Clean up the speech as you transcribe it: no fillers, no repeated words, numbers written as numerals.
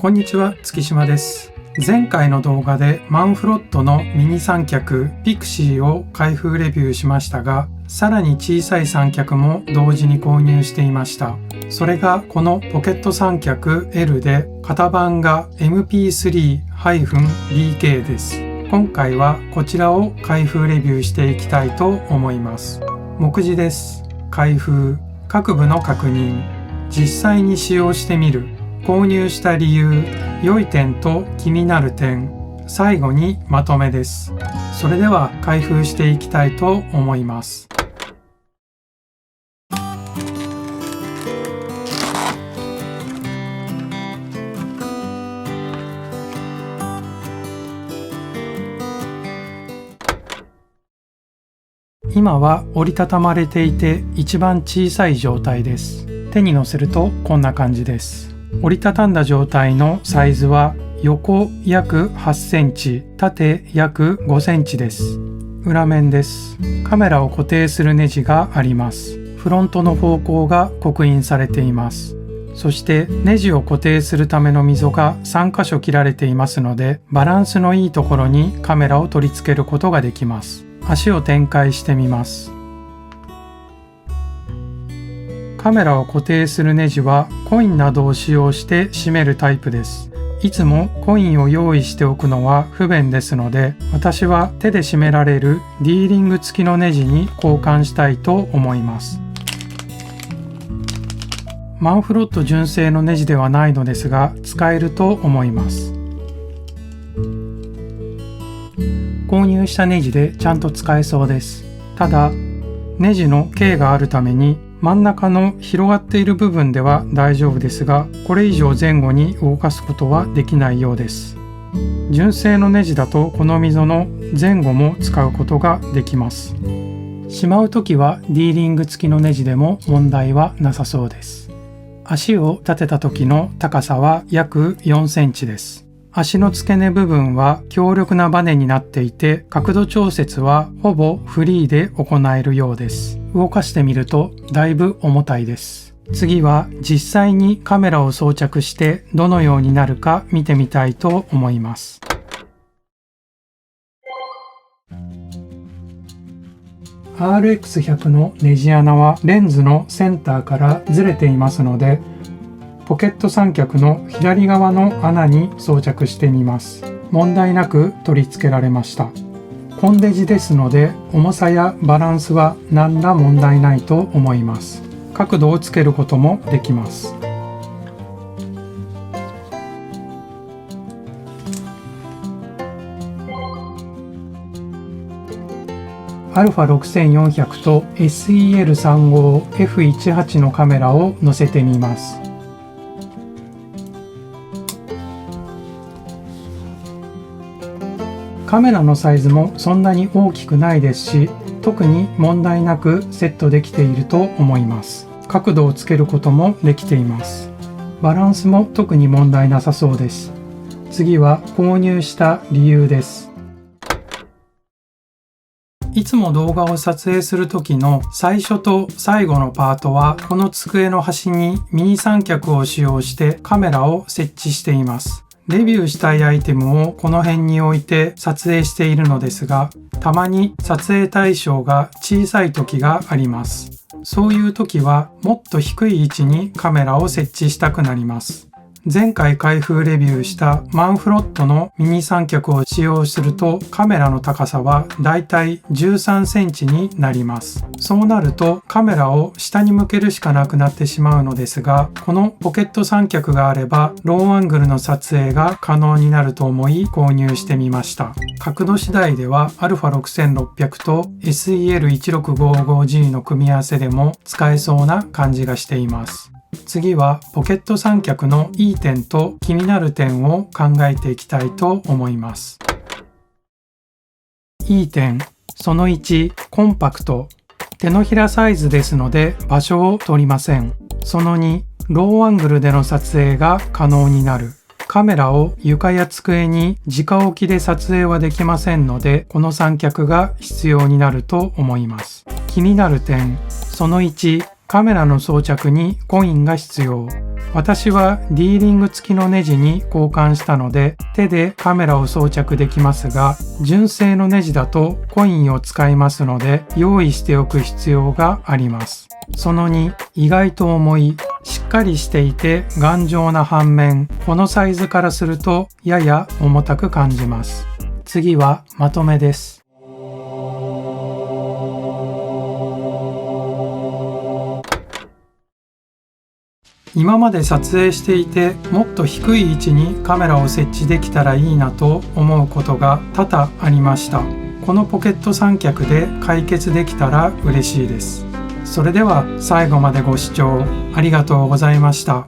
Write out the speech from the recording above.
こんにちは、月島です。前回の動画でマンフロットのミニ三脚ピクシーを開封レビューしましたが、さらに小さい三脚も同時に購入していました。それがこのポケット三脚 L で型番が MP3-BK です。今回はこちらを開封レビューしていきたいと思います。目次です。開封、各部の確認、実際に使用してみる、購入した理由、良い点と気になる点、最後にまとめです。それでは開封していきたいと思います。今は折りたたまれていて一番小さい状態です。手に乗せるとこんな感じです。折りたたんだ状態のサイズは横約8センチ、縦約5センチです。裏面です。カメラを固定するネジがあります。フロントの方向が刻印されています。そしてネジを固定するための溝が3箇所切られていますので、バランスのいいところにカメラを取り付けることができます。足を展開してみます。カメラを固定するネジはコインなどを使用して締めるタイプです。いつもコインを用意しておくのは不便ですので、私は手で締められるディーリング付きのネジに交換したいと思います。マンフロット純正のネジではないのですが、使えると思います。購入したネジでちゃんと使えそうです。ただ、ネジの径があるために真ん中の広がっている部分では大丈夫ですが、これ以上前後に動かすことはできないようです。純正のネジだとこの溝の前後も使うことができます。しまうときはディーリング付きのネジでも問題はなさそうです。足を立てた時の高さは約4センチです。足の付け根部分は強力なバネになっていて、角度調節はほぼフリーで行えるようです。動かしてみるとだいぶ重たいです。次は実際にカメラを装着してどのようになるか見てみたいと思います。RX100 のネジ穴はレンズのセンターからずれていますので、ポケット三脚の左側の穴に装着してみます。問題なく取り付けられました。コンデジですので、重さやバランスは何ら問題ないと思います。角度をつけることもできます。α6400 と SEL35F18 のカメラを載せてみます。カメラのサイズもそんなに大きくないですし、特に問題なくセットできていると思います。角度をつけることもできています。バランスも特に問題なさそうです。次は購入した理由です。いつも動画を撮影する時の最初と最後のパートは、この机の端にミニ三脚を使用してカメラを設置しています。レビューしたいアイテムをこの辺に置いて撮影しているのですが、たまに撮影対象が小さい時があります。そういう時はもっと低い位置にカメラを設置したくなります。前回開封レビューしたマンフロットのミニ三脚を使用すると、カメラの高さはだいたい13センチになります。そうなるとカメラを下に向けるしかなくなってしまうのですが、このポケット三脚があればローアングルの撮影が可能になると思い購入してみました。角度次第では α6600 と SEL1655G の組み合わせでも使えそうな感じがしています。次はポケット三脚のいい点と気になる点を考えていきたいと思います。いい点、その1、コンパクト。手のひらサイズですので場所を取りません。その2、ローアングルでの撮影が可能になる。カメラを床や机に直置きで撮影はできませんので、この三脚が必要になると思います。気になる点、その1、カメラの装着にコインが必要。私はディーリング付きのネジに交換したので手でカメラを装着できますが、純正のネジだとコインを使いますので用意しておく必要があります。その2、意外と重い。しっかりしていて頑丈な反面、このサイズからするとやや重たく感じます。次はまとめです。今まで撮影していてもっと低い位置にカメラを設置できたらいいなと思うことが多々ありました。このポケット三脚で解決できたら嬉しいです。それでは最後までご視聴ありがとうございました。